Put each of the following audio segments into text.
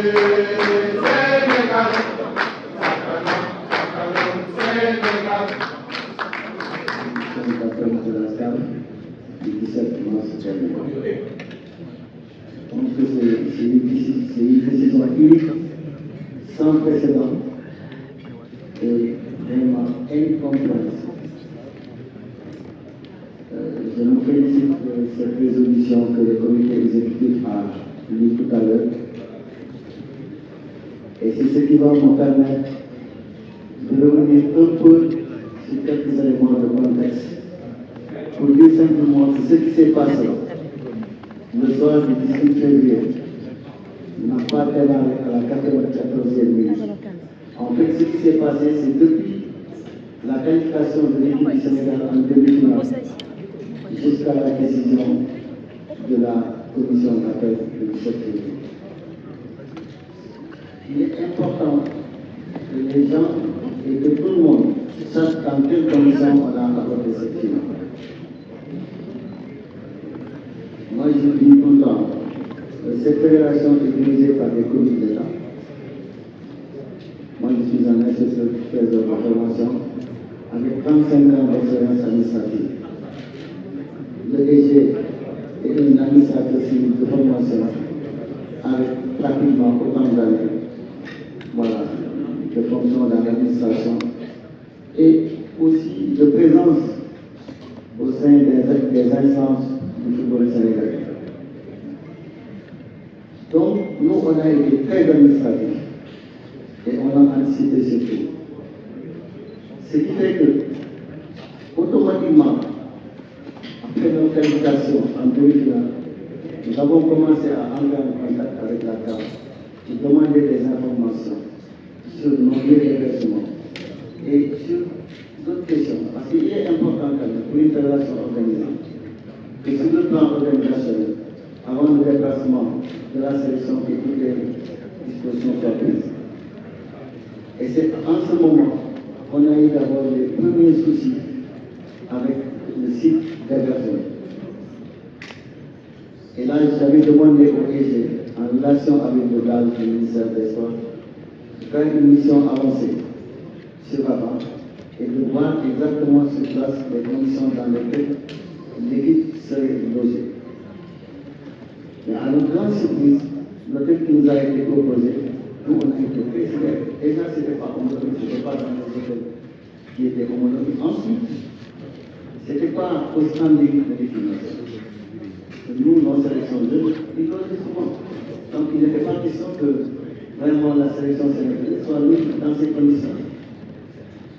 Du 17 mars dernier. Je pense que c'est une décision unique, sans précédent et vraiment incompréhensible. Je me félicite de cette résolution que le comité exécutif a lue tout à l'heure. Et c'est ce qui va me permettre de revenir un peu sur quelques éléments de contexte pour dire simplement que ce qui s'est passé le soir du 18 février n'a pas démarré à la 94e minute. En fait, ce qui s'est passé, c'est depuis la qualification de l'équipe du Sénégal en demi-finale jusqu'à la décision de la commission d'appel du 17 février. Il est important que les gens et que tout le monde sache dans quelles conditions on a abordé cette finale. Moi, je dis tout le temps, cette fédération est dirigée par des comités d'État. Moi, je suis un inspecteur de formation avec 35 ans d'expérience administrative. Le DG est un administrateur civil de formation avec pratiquement autant d'années de fonction dans l'administration et aussi de présence au sein des instances du football sénégalais. Donc, nous, on a été très administratifs et on a anticipé surtout. Ce qui fait que, automatiquement, après notre qualification en demi-finale, nous avons commencé à entrer en contact avec la CAF pour demander des informations sur nos lieux d'hébergement et sur d'autres questions. Parce qu'il est important quand même pour une fédération organisée que sur le plan organisationnel, avant le déplacement de la sélection, que toutes les dispositions soient prises. Et c'est en ce moment qu'on a eu d'abord les premiers soucis avec le site d'hébergement. Et là, j'avais demandé au EG, en relation avec le DAL du ministère des Sports, de faire une mission avancée sur avant et de voir exactement sur place les conditions dans lesquelles l'équipe serait logée. Mais à notre grande surprise, l'hôtel qui nous a été proposé, nous on a été très sévères. Déjà, ce n'était pas homologué, ce n'était pas dans les hôtels qui étaient homologués. Ensuite, ce n'était pas au standing de l'équipe nationale. Nous, nos sélections jeunes, ils logeaient souvent. Donc il n'était pas question que vraiment la sélection sénégalaise soit mise dans ces conditions.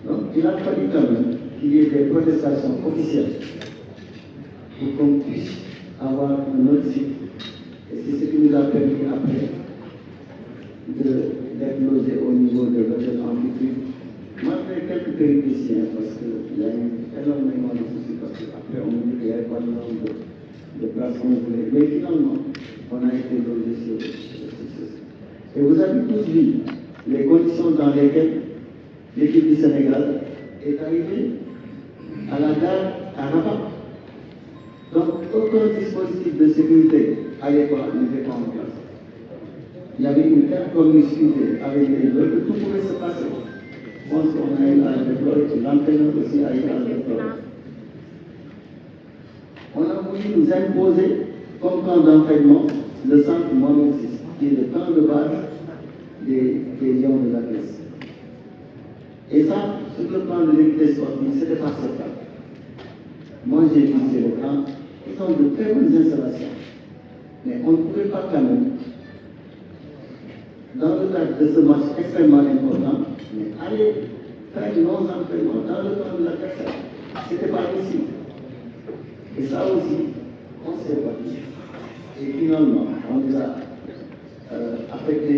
Donc il a fallu quand même qu'il y ait des protestations officielles pour qu'on puisse avoir un autre site. Et c'est ce qui nous a permis après d'être logés au niveau de l'hôtel Amphithéâtre. Malgré quelques péripéties, parce qu'il y a eu énormément de soucis, parce qu'après on dit qu'il n'y avait pas de nombre de places qu'on voulait. Mais finalement, on a été logés sur ce site. Et vous avez tous vu les conditions dans lesquelles l'équipe du Sénégal est arrivée à la gare à Rabat. Donc, aucun dispositif de sécurité à l'époque n'était pas en place. Il y avait une telle promiscuité avec les deux que tout pouvait se passer. Je pense qu'on a eu à le déplorer, l'entraîneur aussi a eu à le déplorer. On a voulu nous imposer comme plan d'entraînement le centre Mohamed VI, qui est le camp de base des Lions de la Grèce. Et ça, sur le plan de l'équité sportive, ce n'était pas acceptable. Moi, j'ai visité le camp. Ils ont de très bonnes installations. Mais on ne pouvait pas quand même, dans le cadre de ce match extrêmement important, mais aller faire nos entraînements dans le camp de l'adversaire. Ce n'était pas possible. Et ça aussi, on s'est battu. Et finalement, on nous a affecté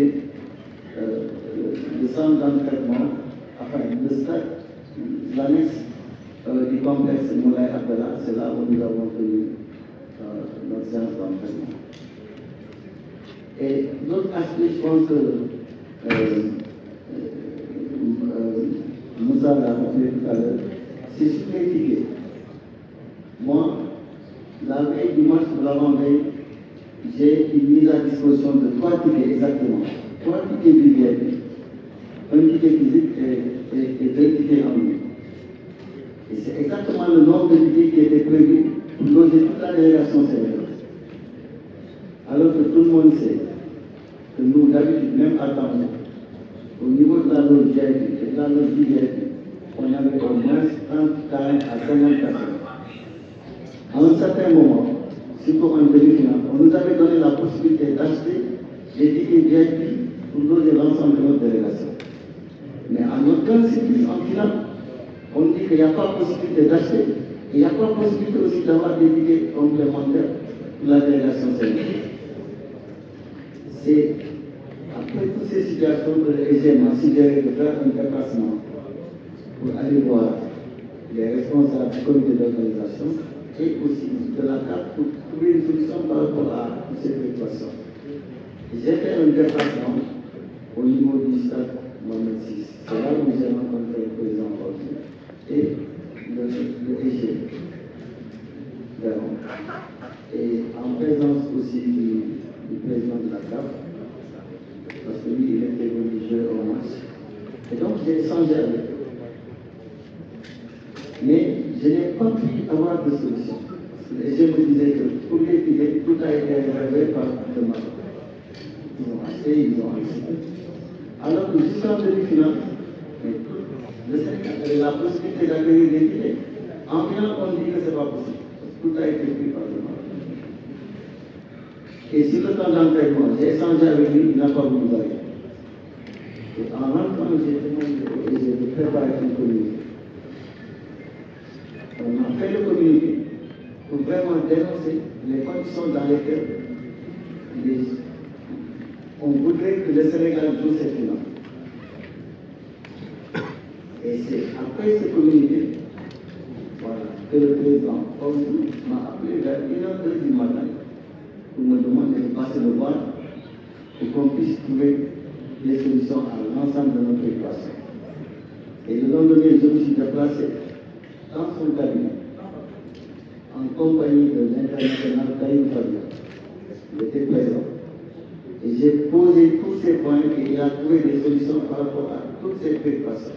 le centre d'entraînement, enfin le stade, l'annexe du complexe Moulay Abdallah, c'est là où nous avons tenu notre séance d'entraînement. Et l'autre aspect, je pense que Moussa l'a rappelé tout à l'heure, c'est sur les tickets. Moi, la veille du match de l'avant-veille, j'ai une mise à disposition de 3 tickets exactement 3 tickets du VIP, un ticket physique et 2 tickets en ligne. Et c'est exactement le nombre de tickets qui était prévu pour loger toute la délégation sénégalaise. Alors que tout le monde sait que nous, d'habitude, même à Tamou, au niveau de la loge VIP et de la loge VIP, on avait au moins 30, 40 à 50 personnes. À un certain moment, surtout en demi-finale, on nous avait donné la possibilité d'acheter des tickets VIP pour loger l'ensemble de notre délégation. Mais à notre grande surprise, en finale, on dit qu'il n'y a pas possibilité d'acheter, et il n'y a pas possibilité aussi d'avoir des tickets complémentaires pour la délégation sénégalaise. C'est après toutes ces situations que le EG m'a suggéré de faire un déplacement pour aller voir les responsables du comité d'organisation et aussi de la CAF pour trouver une solution par rapport à toutes ces préoccupations. J'ai fait un déplacement au niveau du stade Mohamed VI. C'est là où j'ai rencontré le président Ordi et le EG Véron. Et en présence aussi du président de la CAF, parce que lui, il était venu jouer au match. Et donc, j'ai échangé avec eux. Mais je n'ai pas pu avoir de solution. Et je me disais que pour les billets, tout a été réservé par le Maroc. Ils ont acheté, ils ont acheté. Alors que jusqu'en demi-finale, le Sénégal avait la possibilité d'accueillir des billets. En finale, on dit que ce n'est pas possible. Tout a été pris par le Maroc. Et sur le temps d'entraînement, j'ai échangé avec lui, il n'a pas voulu aller. Et en rentrant, j'ai demandé et j'ai préparé un communiqué. On a fait le communiqué pour vraiment dénoncer les conditions dans lesquelles on voudrait que le Sénégal joue cette finale. Et c'est après ce communiqué, voilà, que le président m'a appelé vers 1h du matin pour me demander de passer le voir pour qu'on puisse trouver des solutions à l'ensemble de notre préoccupation. Et le lendemain, je me suis déplacé dans son cabinet, en compagnie de l'international Taïm Fabien. Il était présent. Et j'ai posé tous ces points et il a trouvé des solutions par rapport à toutes ces préoccupations.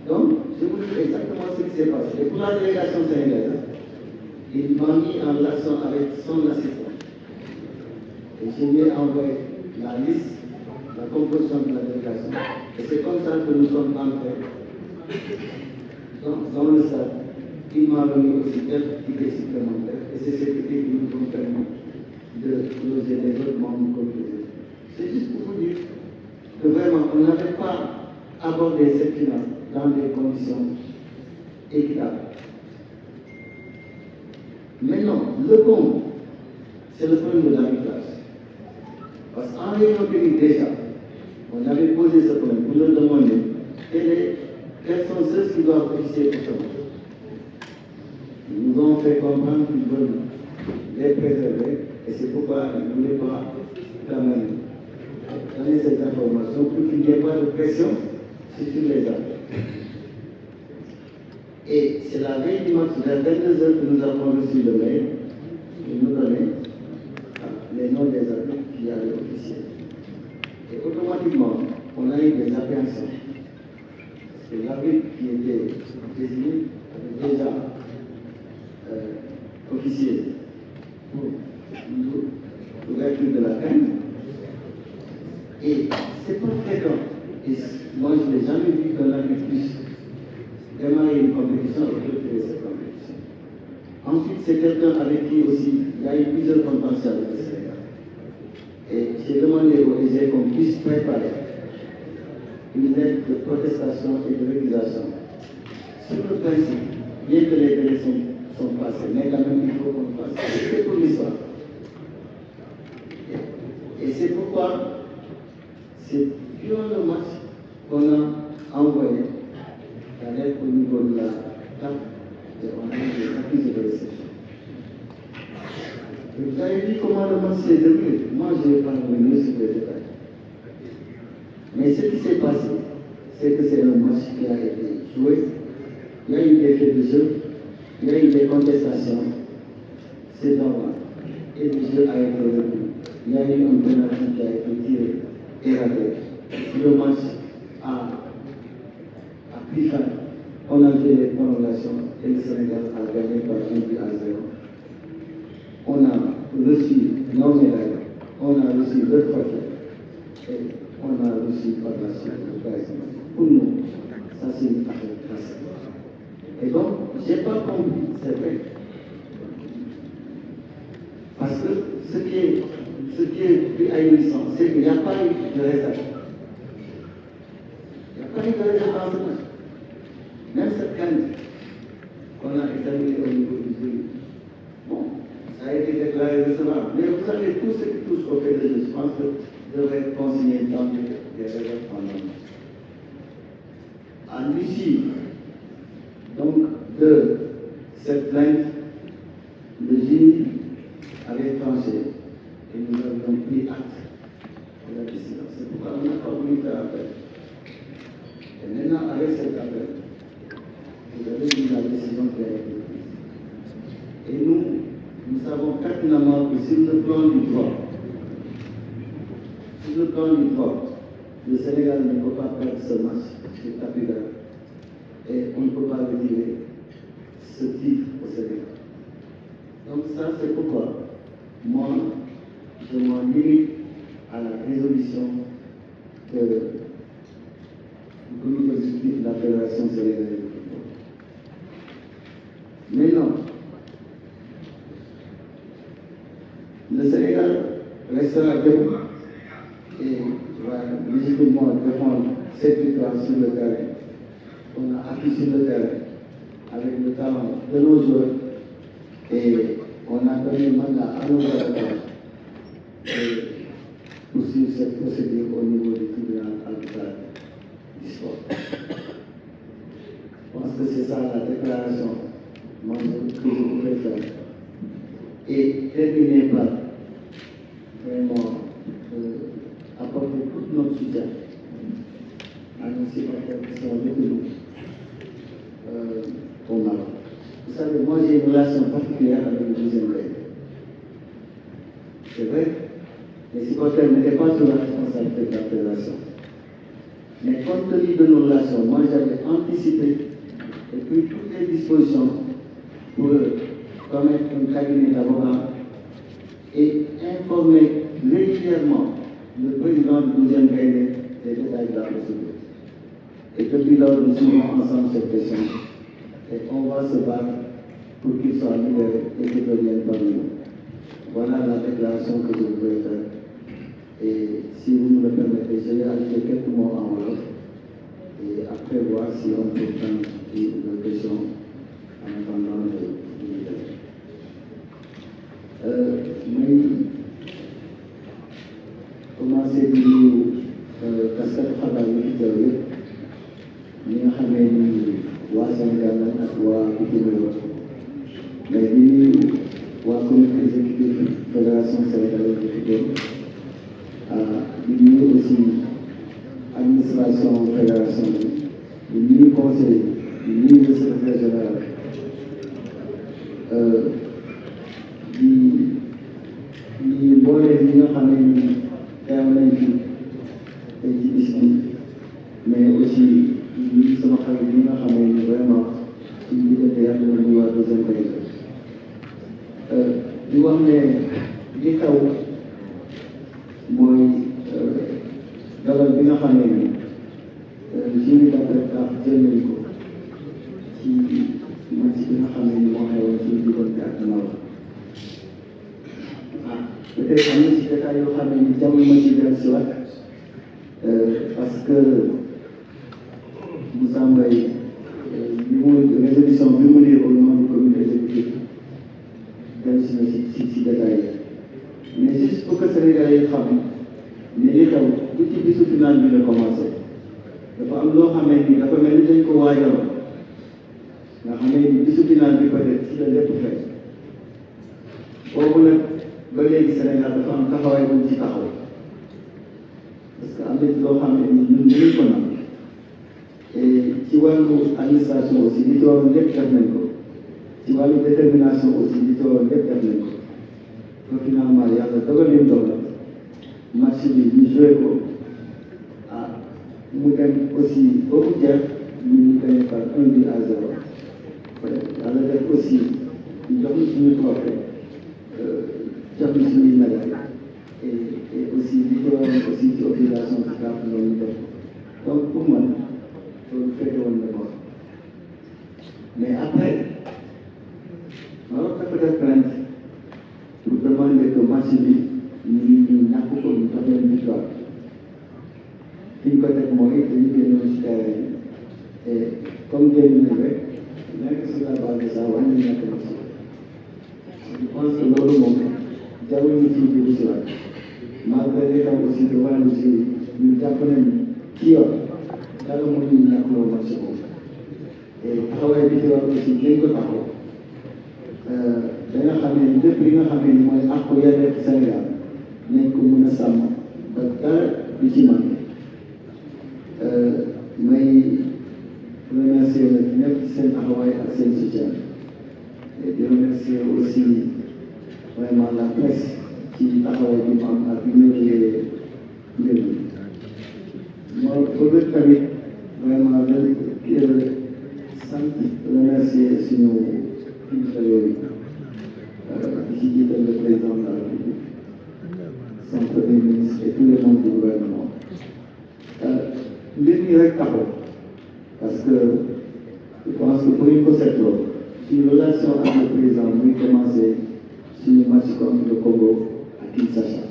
Donc, je vous dis exactement ce qui s'est passé. Et pour la délégation sénégalaise, il m'a mis en relation avec son assistant. Et je lui ai envoyé la liste, la composition de la délégation. Et c'est comme ça que nous sommes entrés dans le stade. Il m'a donné aussi quelques tickets supplémentaires. Et c'est ces tickets qui nous ont permis de loger les autres membres du comité. C'est juste pour vous dire que vraiment, on n'avait pas abordé cette finale dans des conditions équitables. Maintenant, le bon, c'est le problème de l'arbitrage. Parce qu'en réunion technique déjà, on avait posé ce problème pour leur demander quels sont ceux qui doivent officier pour ce match. Ils nous ont fait comprendre qu'ils veulent les préserver et c'est pourquoi ils ne voulaient pas quand même donner ces informations pour qu'il n'y ait pas de pression sur les arbitres. Et c'est la veille du match, vers 22h, que nous avons reçu le mail qui nous donnait les noms des arbitres qui allaient officier. Et automatiquement, on a eu des appréhensions. Parce que l'arbitre qui était désigné avait déjà officier pour l'ouverture de la peine. Et c'est pas fréquent. Et moi, je n'ai jamais vu qu'un arbitre puisse démarrer une compétition et clôturer cette compétition. Ensuite, c'est quelqu'un avec qui aussi il y a eu plusieurs contentieux avec le Sénégal. Et j'ai demandé au EG qu'on puisse préparer une lettre de protestation et de récusation. Sur le principe, bien que les délais sont passés, mais quand même il faut qu'on fasse. C'est pour l'histoire. Et c'est pourquoi, c'est durant le match qu'on a envoyé la lettre au niveau de la CAF et on a eu des accusés de réception. Vous avez vu comment le match s'est déroulé. Moi, je ne vais pas revenir sur les détails. Mais ce qui s'est passé, c'est que c'est un match qui a été joué. Il y a eu des faits de jeu, il y a eu des contestations. C'est normal. Et le jeu a été retenu. il y a eu un penalty qui a été tiré et raté. Le match a pris fin. On a fait les prolongations et le Sénégal a gagné par 1-0. On a reçu nos médailles, on a reçu le trophée et on a reçu par la suite le prize. Pour nous, ça c'est une affaire classique. Et donc, je n'ai pas compris, c'est vrai. Parce que ce qui est plus ahurissant, c'est qu'il n'y a pas eu de résultat. Il n'y a pas eu de résultat en ce match. Même cette canne qu'on a examinée au niveau du jury, bon, ça a été déclaré recevable. Mais vous savez, tout ce qui touche au fait de jeu, je pense que devrait être consigné dans des réserves pendant. À l'issue, donc, de cette plainte, le jury avait tranché et nous avions pris acte de la décision. C'est pourquoi on n'a pas voulu faire appel. Et maintenant, avec cet appel, vous avez vu la décision qui a été prise. Et nous savons pertinemment que sur le plan du droit, le Sénégal ne peut pas perdre ce match sur Capital. Et on ne peut pas retirer ce titre au Sénégal. Donc ça, c'est pourquoi moi, je m'en limite à la résolution du comité exécutif de la Fédération sénégalaise de football. Maintenant, le Sénégal restera debout et va légitimement défendre cette victoire sur le terrain. On a acquis sur le terrain avec le talent de nos joueurs et on a donné mandat à nos joueurs et poursuivre cette procédure au niveau du tribunal arbitral du sport. Je pense que c'est ça la déclaration que je voudrais faire. Et terminer par vraiment apporter tout notre soutien à nos supporters qui sont détenus au Maroc. Vous savez, moi j'ai une relation particulière avec le deuxième grade. C'est vrai, les supporters n'étaient pas sous la responsabilité de la fédération. Mais compte tenu de nos relations, moi j'avais anticipé et pris toutes les dispositions pour commettre un cabinet d'avocats et informer régulièrement le président du 12e cabinet des détails de la procédure. Et depuis lors, nous suivons ensemble cette question. Et on va se battre pour qu'il soit libéré et qu'il revienne parmi nous. Voilà la déclaration que je voudrais faire. Et si vous me le permettez, je vais ajouter quelques mots en wolof. Et après voir si on peut prendre une question en attendant le libérer. Commencer di taskatu xabaar yi fi teew yëpp ñi nga xamee ni waa Sénégal ak waa bitim réew mais di nuyu waa comité exécutif fédération sénégalaise de football di nuyu aussi administration fédération bi di nuyu conseil di nuyu le secrétaire général di boole ñi nga xamee ni teew nañ fi tey ci bis bi mais aussi ñi sama xarit yi nga xamee ni vraiment suñu diggante yàgg na muy waa deuxième pays di wax ne li xew mooy dogal bi nga xamee ni jury d'arbitrage jël nañ ko ci match bi nga xamee ni moo xewoon suñu diggante ak Maroc peut-être am na ci détail yoo xam ne ni jamono ma ci dellu si waat parce que Moussa Mbaye résolution bi mu lire au nom du comité exécutif dellu si na si détail mais juste pour que Sénégalais yi xam ne li xew du ci bisu final bi la commencé dafa am loo xamee ni dafa mel ni dañ ko waajaloon nga xamee ni bisu final bi peut-être ci la lépp fekk boobu nag ba léegi Sénégal dafa am taxawaay bu ci taxaw parce que am na ci loo xam ne ñun dinañ ko nag et ci wàllu administration aussi li ci waroon lépp def nañ ko ci wàllu détermination aussi li ci waroon lépp def nañ ko ba finalement yàlla dogal lim dogal match bi ñu joué ko ah mu dem aussi ba mu jeex ñu gagné par 1-0. yàlla def aussi ñu jox ñu suñu trophée jox ñu suñuy médaille et aussi li ko woon aussi ci obligation bi CAF loolu def donc pour man loolu fekk woon na ko mais après Maroc dafa def plainte pour demander que match bi ñu ñàkk ko ñu jox leen victoire fi ñu ko teg mooy dañu génnoon ci terrain et comme génn nañ rek nekk sur la base de ça war nañu ñàkk match je pense que loolu moom jarul ñu ciy jëli si waat malgré les cas aussi devant le jury ñu jàpp nañ kii yor dara mënuñu ñàkk loo match boobu et taxawaay bi ci war aussi dañ ko taxaw da nga xam ne lépp li nga xam ne mooy àqu yelleef Sénégal nañ ko mën a sàmm ba dara du ci manqué may remercier nag ñëpp seen taxawaay ak seen soutien et di remercier aussi vraiment la presse ci taxawaay bi mu am ak ñu ñëwee mbir mi ma bëgg tamit vraiment sant remercier suñu kilifa yooyu di ci jiital le président de la République son premier ministre et tous les membres du gouvernement mbir mi rek taxaw parce que je pense que pour ñu ko seetloo suñu relation ak le président muy commencé suñu match contre le Congo ak Kinshasa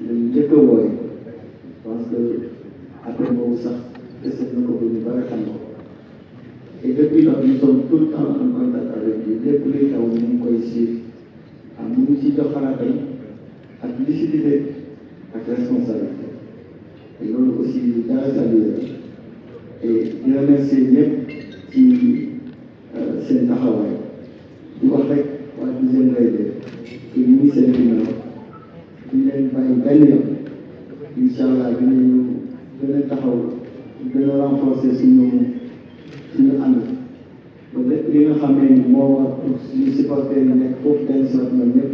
lañu njëkk a wooye je pense que après boobu sax desee na ko ba ñu bari xam ko et depuis lors nous sommes tout le temps en contact avec lui lépp luy taw ñu ngi koy suivre am mu ngi ci jox xalaatam ak lucidité ak responsabilité et loolu aussi dara saluer et di remercier ñëpp ci seen taxawaay di wax rek waa deuxième Gaïndé que ñu ngi seen ginnaaw di leen bàyyi benn yoon incha allah dinañu gën a taxaw gën a renforcer suñu ànd ba lépp li nga xam ne moo war pour suñu supporter yi nekk foofu benn soit ñoom ñëpp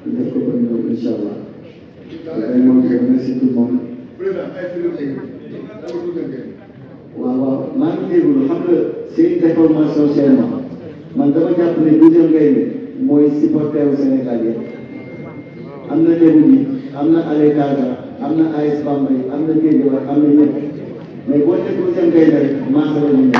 ñu def ko ba ñëw incha allah vraiment je remercie tout le monde. waaw maa ngi déglu xam nga c'est une déformation chez moi man dama jàpp ne deuxième Gaïndé mooy supporter wu Sénégal yëpp am na Lébu bi am na Allé Daga am na AS Bambey am na Guédiawaye am na ñëpp mais boo nekk deuxième Gaïndé rek maa ngi